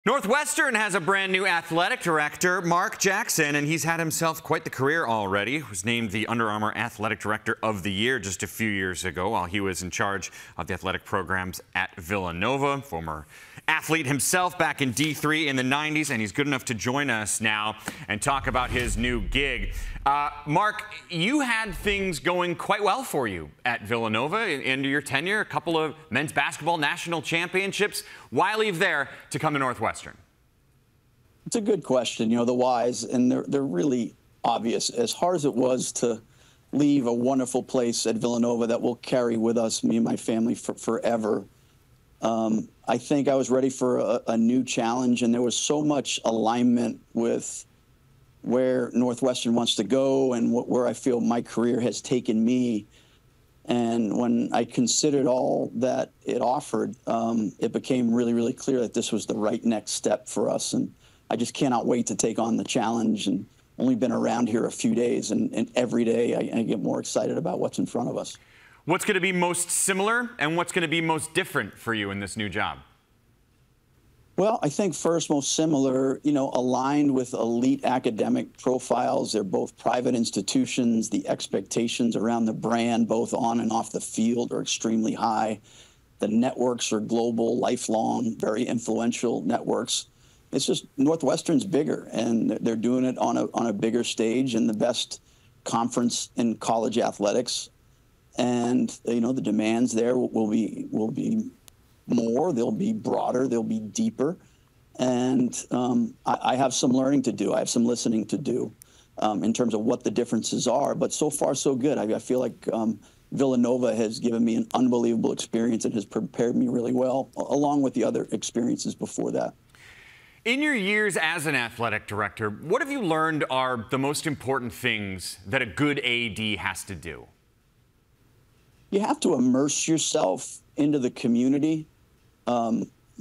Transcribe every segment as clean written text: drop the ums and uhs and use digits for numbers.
Northwestern has a brand new athletic director, Mark Jackson, and he's had himself quite the career already. He was named the Under Armour Athletic Director of the Year just a few years ago while he was in charge of the athletic programs at Villanova. Former athlete himself back in D3 in the 90s, and he's good enough to join us now and talk about his new gig. Mark, you had things going quite well for you at Villanova into your tenure, a couple of men's basketball national championships. Why leave there to come to Northwestern? It's a good question. You know, the whys, and they're really obvious. As hard as it was to leave a wonderful place at Villanova that will carry with us, me and my family, forever, I think I was ready for a new challenge, and there was so much alignment with where Northwestern wants to go and where I feel my career has taken me. And when I considered all that it offered, it became really, really clear that this was the right next step for us. And I just cannot wait to take on the challenge. And only been around here a few days, and every day I get more excited about what's in front of us. What's going to be most similar and what's going to be most different for you in this new job? Well, I think first, most similar, you know, aligned with elite academic profiles. They're both private institutions. The expectations around the brand, both on and off the field, are extremely high. The networks are global, lifelong, very influential networks. It's just Northwestern's bigger, and they're doing it on a bigger stage in the best conference in college athletics. And, you know, the demands there will be more, they'll be broader, they'll be deeper. And I have some learning to do. I have some listening to do in terms of what the differences are. But so far, so good. I feel like Villanova has given me an unbelievable experience and has prepared me really well, along with the other experiences before that. In your years as an athletic director, what have you learned are the most important things that a good AD has to do? You have to immerse yourself into the community.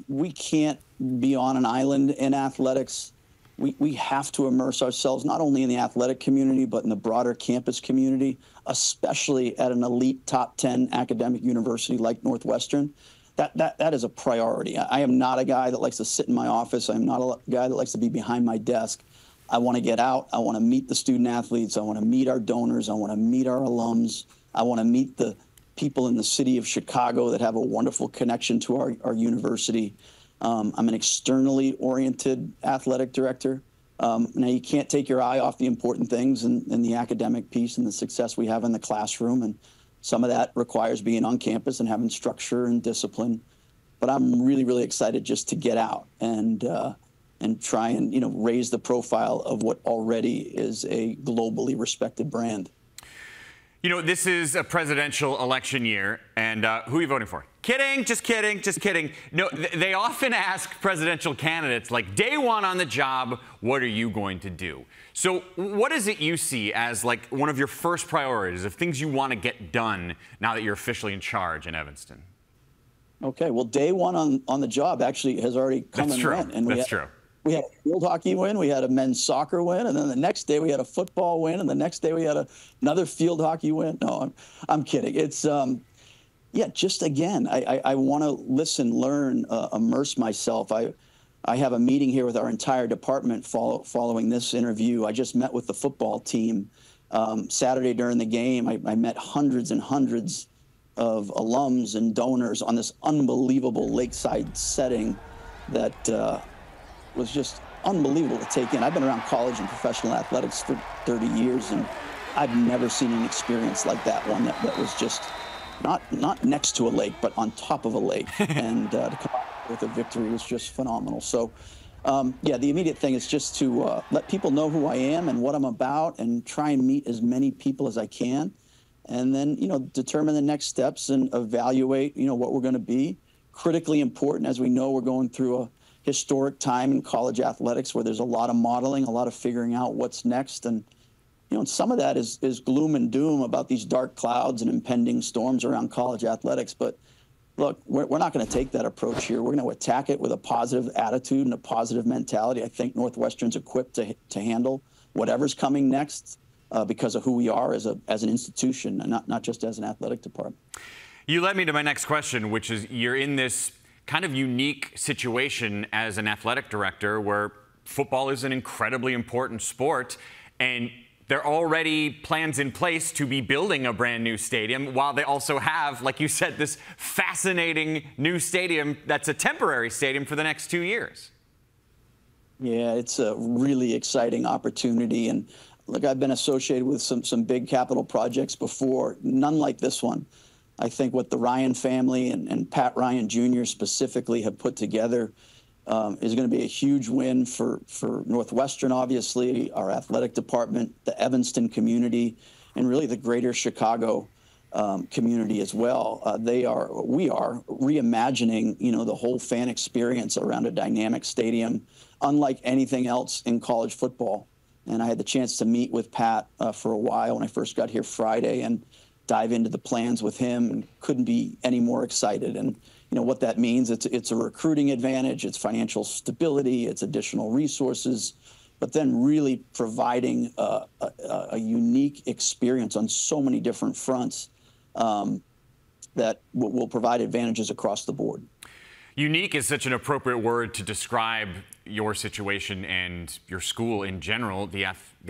We can't be on an island in athletics. We have to immerse ourselves not only in the athletic community, but in the broader campus community, especially at an elite top 10 academic university like Northwestern. That is a priority. I am not a guy that likes to sit in my office. I'm not a guy that likes to be behind my desk. I want to get out. I want to meet the student athletes. I want to meet our donors. I want to meet our alums. I want to meet the people in the city of Chicago that have a wonderful connection to our university. I'm an externally oriented athletic director. Now, you can't take your eye off the important things in the academic piece and the success we have in the classroom. And some of that requires being on campus and having structure and discipline. But I'm really, really excited just to get out and try and, you know, raise the profile of what already is a globally respected brand. You know, this is a presidential election year, and who are you voting for? Kidding, just kidding, just kidding. No, they often ask presidential candidates, like, day one on the job, what are you going to do? So what is it you see as, like, one of your first priorities of things you want to get done now that you're officially in charge in Evanston? Okay, well, day one on the job actually has already come and went. And That's true. We had a field hockey win, we had a men's soccer win, and then the next day we had a football win, and the next day we had another field hockey win. No, I'm kidding. It's, yeah, just again, I want to listen, learn, immerse myself. I have a meeting here with our entire department following this interview. I just met with the football team Saturday during the game. I met hundreds and hundreds of alums and donors on this unbelievable lakeside setting that was just unbelievable to take in. I've been around college and professional athletics for 30 years, and I've never seen an experience like that one that was just not next to a lake, but on top of a lake. And to come out with a victory was just phenomenal. So, yeah, the immediate thing is just to let people know who I am and what I'm about, and try and meet as many people as I can. And then, you know, determine the next steps and evaluate, you know, what we're going to be. Critically important, as we know, we're going through a historic time in college athletics where there's a lot of modeling, a lot of figuring out what's next. And, you know, some of that is gloom and doom about these dark clouds and impending storms around college athletics. But look, we're not going to take that approach here. We're going to attack it with a positive attitude and a positive mentality. I think Northwestern's equipped to handle whatever's coming next because of who we are as an institution, and not just as an athletic department. You led me to my next question, which is you're in this kind of unique situation as an athletic director where football is an incredibly important sport, and there are already plans in place to be building a brand new stadium, while they also have, like you said, this fascinating new stadium that's a temporary stadium for the next 2 years. Yeah, it's a really exciting opportunity. And look, I've been associated with some big capital projects before, none like this one. I think what the Ryan family and Pat Ryan Jr. specifically have put together is going to be a huge win for Northwestern, obviously, our athletic department, the Evanston community, and really the greater Chicago community as well. We are reimagining, the whole fan experience around a dynamic stadium, unlike anything else in college football. And I had the chance to meet with Pat for a while when I first got here Friday and dive into the plans with him, and couldn't be any more excited. And what that means, it's a recruiting advantage, it's financial stability, it's additional resources, but then really providing a unique experience on so many different fronts that will provide advantages across the board. Unique is such an appropriate word to describe your situation and your school in general. The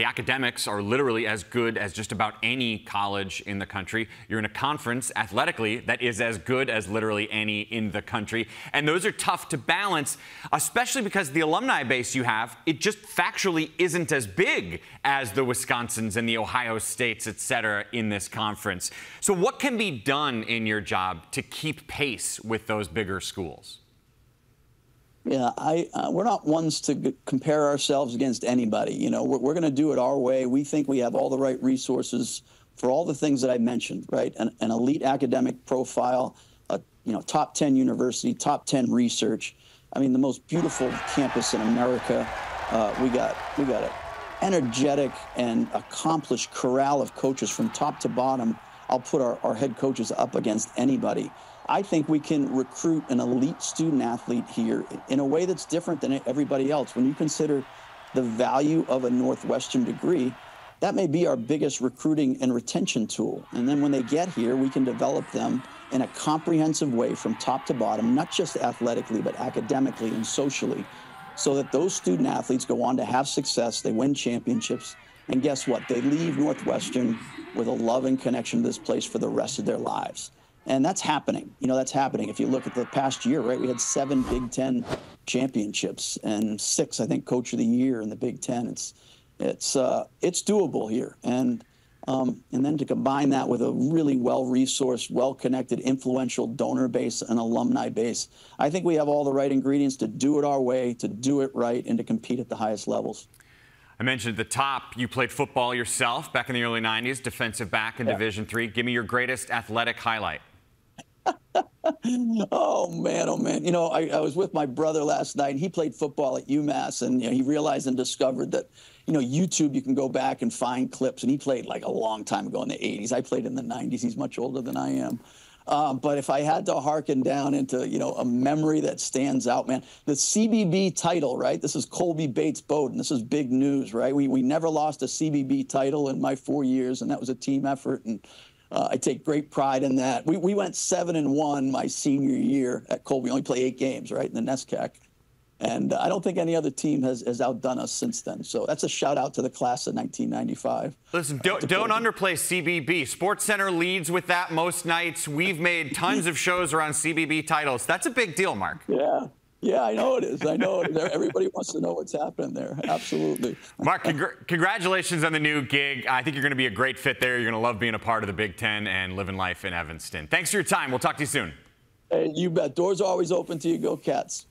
academics are literally as good as just about any college in the country. You're in a conference athletically that is as good as literally any in the country. And those are tough to balance, especially because the alumni base you have, it just factually isn't as big as the Wisconsins and the Ohio States, et cetera, in this conference. So what can be done in your job to keep pace with those bigger schools? Yeah, we're not ones to compare ourselves against anybody. We're going to do it our way. We think we have all the right resources for all the things that I mentioned, right? An elite academic profile, top 10 university, top 10 research. I mean, the most beautiful campus in America. We got an energetic and accomplished corral of coaches from top to bottom. I'll put our head coaches up against anybody. I think we can recruit an elite student athlete here in a way that's different than everybody else. When you consider the value of a Northwestern degree, that may be our biggest recruiting and retention tool. And then when they get here, we can develop them in a comprehensive way from top to bottom, not just athletically, but academically and socially, so that those student athletes go on to have success, they win championships, and guess what? They leave Northwestern with a love and connection to this place for the rest of their lives. And that's happening. That's happening. If you look at the past year, right, we had 7 Big Ten championships and 6, I think, Coach of the Year in the Big Ten. It's doable here. And then to combine that with a really well-resourced, well-connected, influential donor base and alumni base, I think we have all the right ingredients to do it our way, to do it right, and to compete at the highest levels. I mentioned at the top, you played football yourself back in the early 90s, defensive back in Division III. Give me your greatest athletic highlight. Oh, man. I was with my brother last night, and he played football at UMass, and he realized and discovered that, YouTube, you can go back and find clips, and he played like a long time ago in the 80s. I played in the 90s. He's much older than I am. But if I had to hearken down into, a memory that stands out, man, the CBB title, right? This is Colby Bates Bowden. This is big news, right? We never lost a CBB title in my 4 years, and that was a team effort, and I take great pride in that. We went 7-1 my senior year at Colby. We only played 8 games, right, in the NESCAC. And I don't think any other team has outdone us since then. So that's a shout out to the class of 1995. Listen, don't underplay CBB. SportsCenter leads with that most nights. We've made tons of shows around CBB titles. That's a big deal, Mark. Yeah, I know it is. Everybody wants to know what's happening there. Absolutely. Mark, congratulations on the new gig. I think you're going to be a great fit there. You're going to love being a part of the Big Ten and living life in Evanston. Thanks for your time. We'll talk to you soon. Hey, you bet. Doors are always open to you. Go Cats.